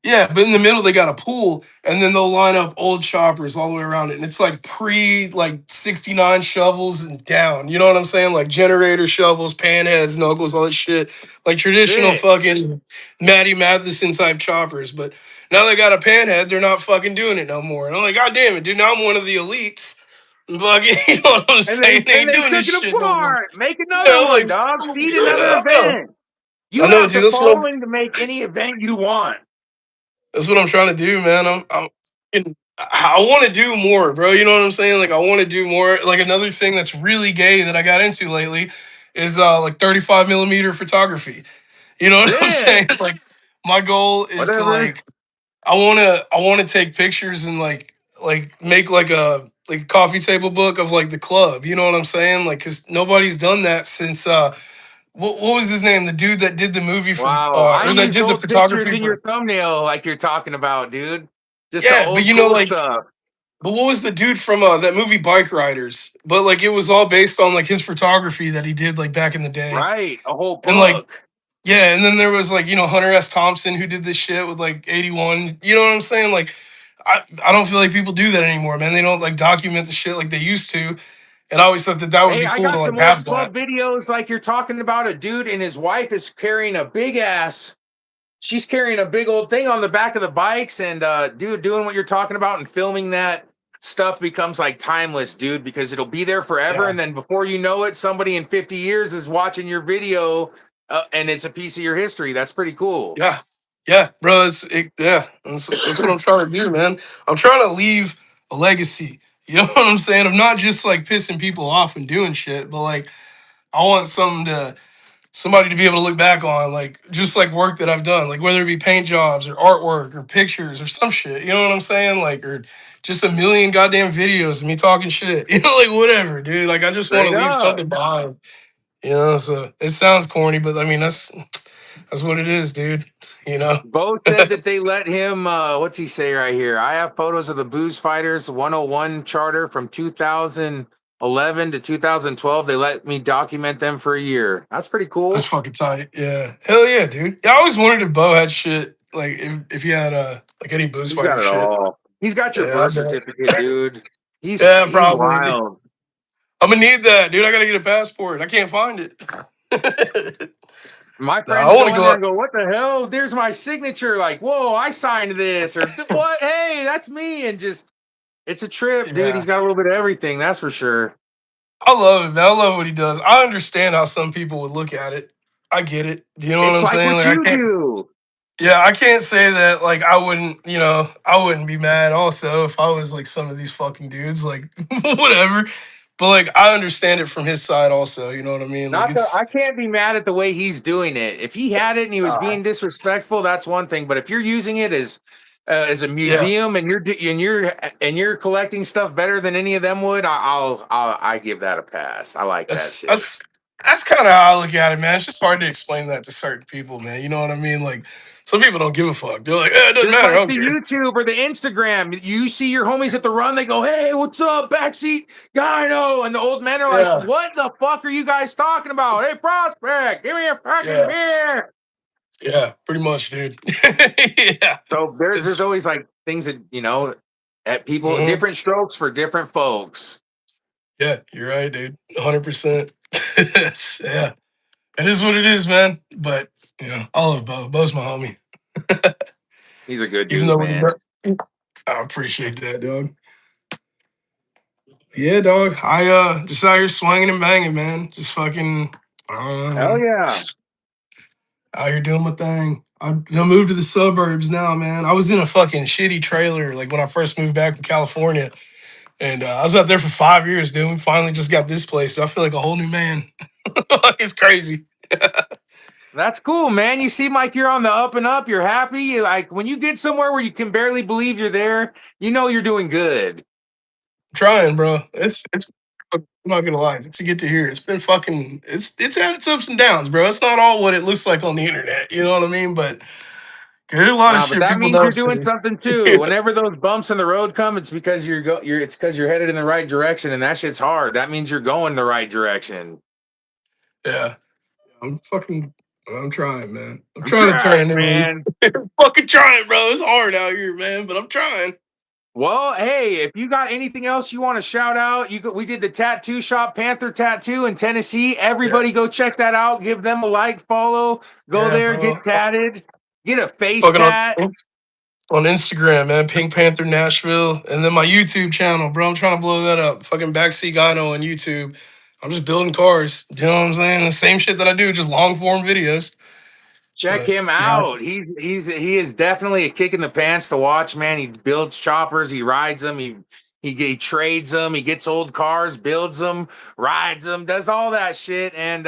Yeah, but in the middle they got a pool, and then they'll line up old choppers all the way around it, and it's like pre like '69 shovels and down. You know what I'm saying? Like generator shovels, panheads, knuckles, all that shit, like traditional Sick. fucking Matty Matheson type choppers. But now they got a panhead, they're not fucking doing it no more. And I'm like, God damn it, dude! Now I'm one of the elites. Fucking, you know what I'm And saying? They they ain't doing this took it shit no more. apart. Make Yeah, I another was one, like, dog. fuck, Seed another yeah, event. I You know, have dude. the following to make any event you want. That's what I'm trying to do, man. I want to do more, bro. You know what I'm saying? Like I want to do more. Like another thing that's really gay that I got into lately is like 35 millimeter photography. You know what I'm saying? Sick. Like my goal is to Whatever. like I want to take pictures and like make like a coffee table book of like the club. You know what I'm saying? Like cuz nobody's done that since what was his name? The dude that did the movie for Wow. I or that use did the those pictures photography in your for thumbnail like you're talking about, dude. Just the yeah, but old you know school like stuff. but what was the dude from that movie Bike Riders? But like it was all based on like his photography that he did like back in the day. Right. A whole And like book. yeah, and then there was like, you know, Hunter S. Thompson who did this shit with like 81. You know what I'm saying? Like I don't feel like people do that anymore, man. They don't like document the shit like they used to. And I always thought that would Hey, be I cool to got like some old have club that. videos like you're talking about. A dude and his wife is carrying a big ass she's carrying a big old thing on the back of the bikes, and dude, doing what you're talking about and filming that stuff becomes like timeless, dude, because it'll be there forever. Yeah. And then before you know it, somebody in 50 years is watching your video, and it's a piece of your history. That's pretty cool. Yeah. Yeah, bro. That's what I'm trying to do, man. I'm trying to leave a legacy. You know what I'm saying? I'm not just like pissing people off and doing shit, but like I want somebody to be able to look back on, like just like work that I've done, like whether it be paint jobs or artwork or pictures or some shit. You know what I'm saying? Like, or just a million goddamn videos of me talking shit. You know, like whatever, dude. Like I just want Straight to leave up. something behind. You know, so it sounds corny, but I mean that's what it is, dude. You know? Bo said that they let him, what's he say right here? I have photos of the Booze Fighters 101 charter from 2011 to 2012. They let me document them for a year. That's pretty That's cool. fucking tight. Yeah. Hell yeah, dude. Yeah, I always wondered if Bo had shit, like if he had like any booze He's fighter got it shit. all. He's got your Yeah, I birth bet. certificate, dude. He's Yeah, he's probably. wild. I'm gonna need that, dude. I gotta get a passport. I can't find it. My Nah, I friends want go to in go there out. and go, "What the hell? There's my signature." Like, whoa, I signed this, or what? Hey, that's me. And just, it's a trip, dude. Yeah. He's got a little bit of everything, that's for sure. I love it, man. I love what he does. I understand how some people would look at it. I get it. Do you know what It's I'm like saying? what Like I you can't. do. Yeah, I can't say that. Like I wouldn't. You know, I wouldn't be mad. Also, if I was like some of these fucking dudes, like whatever. But like I understand it from his side. Also, you know what I mean? Like Not the, I it's. can't be mad at the way he's doing it. If he had it and he was Uh, being disrespectful, that's one thing. But if you're using it as a yeah. museum and you're collecting stuff better than any of them would, I give that a pass. I like that That's shit. that's that's kind of how I look at it, man. It's just hard to explain that to certain people, man. You know what I mean? Like some people don't give a fuck. They're like, it doesn't Just matter. I like don't the care. YouTube or the Instagram, you see your homies at the run, they go, "Hey, what's up, backseat gyno?" And the old men are like, Yeah, "What the fuck are you guys talking about? Hey, prospect, give me a fucking yeah, beer." yeah. Pretty much, dude. Yeah, So there's it's always like things that at people, mhm. different strokes for different folks. Yeah. You're right, dude. 100%. Yeah, it is what it is, man. But you know, I love Bo. Bo's my homie. He's a good Even dude, though when he man. I appreciate that, dog. Yeah, dog. I just out here swinging and banging, man. Just fucking. I don't know, Hell man. yeah. Just out here doing my thing. I moved to the suburbs now, man. I was in a fucking shitty trailer like when I first moved back from California, and I was out there for 5 years, dude. We finally just got this place, so I feel like a whole new man. It's crazy. That's cool, man. You seem like you're on the up and up. You're happy. Like when you get somewhere where you can barely believe you're there, you know you're doing good. Trying, bro. It's. I'm not gonna lie. It's good to hear. It's been fucking. It's had its ups and downs, bro. It's not all what it looks like on the internet. You know what I mean? But there's a lot of Nah, but shit that people means you're don't doing see. something too. Whenever those bumps in the road come, it's because it's because you're headed in the right direction, and that shit's hard. That means you're going the right direction. Yeah. I'm fucking. I'm trying, man. I'm I'm trying to turn trying, a new leaf. man. Fucking trying, bro. It's hard out here, man, but I'm trying. Well, hey, if you got anything else you want to shout out, we did the tattoo shop, Panther Tattoo in Tennessee. Yeah. Everybody go check that out. Give them a like, follow, go Yeah, there, bro. get tatted, get a face Fucking tat. on Instagram, man. Pink Panther Nashville. And then my YouTube channel, bro. I'm trying to blow that up. Fucking backseat gyno on YouTube. I'm just building cars. You know what I'm saying? The same shit that I do, just long form videos. Check But him yeah. out. He is definitely a kick in the pants to watch, man. He builds choppers, he rides them, he trades them, he gets old cars, builds them, rides them, does all that shit. And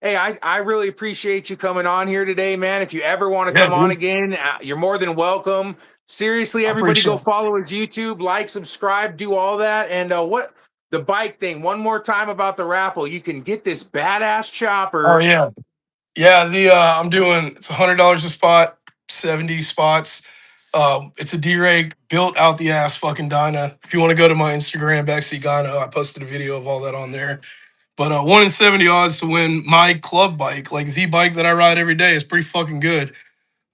hey, I really appreciate you coming on here today, man. If you ever want to Yeah, come on dude. again, you're more than welcome. Seriously, I everybody appreciate go it. follow his YouTube, like, subscribe, do all that. And what the bike thing, one more time about the raffle, you can get this badass Oh chopper. yeah. Yeah, the I'm doing it's $100 a spot, 70 spots. It's a D-Rake built out the ass fucking Dyna. If you want to go to my Instagram, backseat gyno, I posted a video of all that on there. But 1 in 70 odds to win my club bike, like the bike that I ride every day, is pretty fucking good.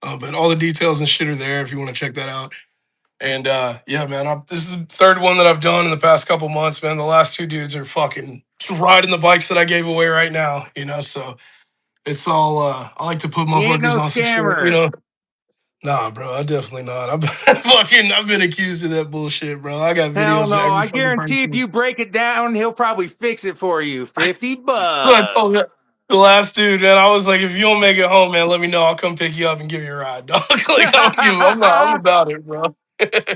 But all the details and shit are there if you want to check that out. And yeah, man, this is the third one that I've done in the past couple months, man. The last two dudes are fucking riding the bikes that I gave away right now, you know. So It's all I like to put He ain't motherfuckers no on some shit, you scammer. know. Nah, bro, I definitely not. I've been accused of that bullshit, bro. I got Hell videos of no. every I fucking guarantee if person. you break it down, he'll probably fix it for you. 50 So I bucks. told the last dude, man, I was like, if you don't make it home, man, let me know. I'll come pick you up and give you a ride, dog. Like, I don't give I'm about it, bro.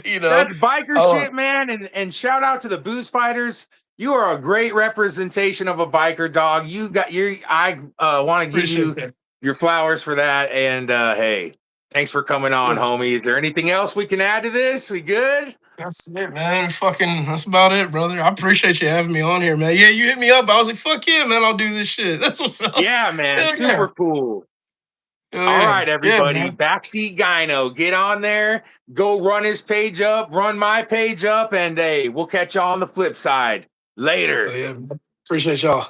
You know? That's biker Oh, shit, man. And shout out to the Booze Fighters. You are a great representation of a biker, dog. You got your I want to give appreciate you that. your flowers for that. And hey, thanks for coming on, homie. Is there anything else we can add to this? We good? That's it, man. Fucking, that's about it, brother. I appreciate you having me on here, man. Yeah, you hit me up. I was like, fuck yeah, man, I'll do this shit. That's what's up. Yeah, man. Hell yeah. Super cool. Hell All yeah. right, Yeah, everybody. man. Backseat Gyno. Get on there. Go run his page up. Run my page up. And hey, we'll catch y'all on the flip side. Later. Hell yeah. Appreciate y'all.